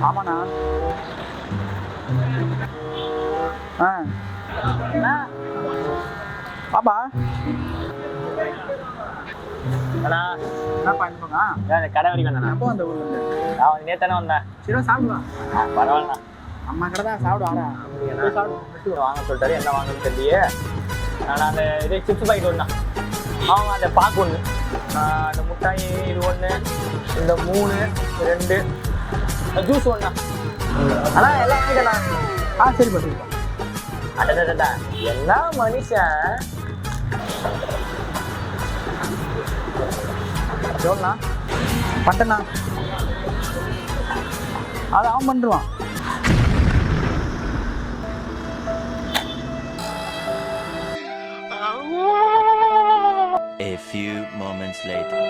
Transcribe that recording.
ஆமாண்ணா. ஆ அண்ணா பாப்பா அண்ணா என்னப்பா அனுப்புங்க. இந்த கடை வரைக்கும் வந்தேண்ணா. எப்போ வந்த ஊர்ல இருந்து? நான் வந்து நேத்தானே வந்தேன். சரி சாப்பிடுவா. பரவாயில்லண்ணா. அம்மா கடை தான் சாப்பிடுவாடா. போய் சாப்பிடு. வாங்க சொல்லிட்டாரு, என்ன வாங்கன்னு தெரியலையே. நான் அந்த இது சிப்ஸ் பாக்கெட் ஒன்று, அவங்க அந்த பாக்கு ஒன்று, அந்த முட்டாய் இது ஒன்று, இந்த 3 2 ஜூஸ் ஒன்றா. அண்ணா எல்லாம் வாங்கிட்டேண்ணா. சரிப்பா சரிப்பா. அடடா என்ன மனுஷன். எவ்வளோண்ணா? பட்டண்ணா. அது அவன் பண்ணிடுவான். A few moments later.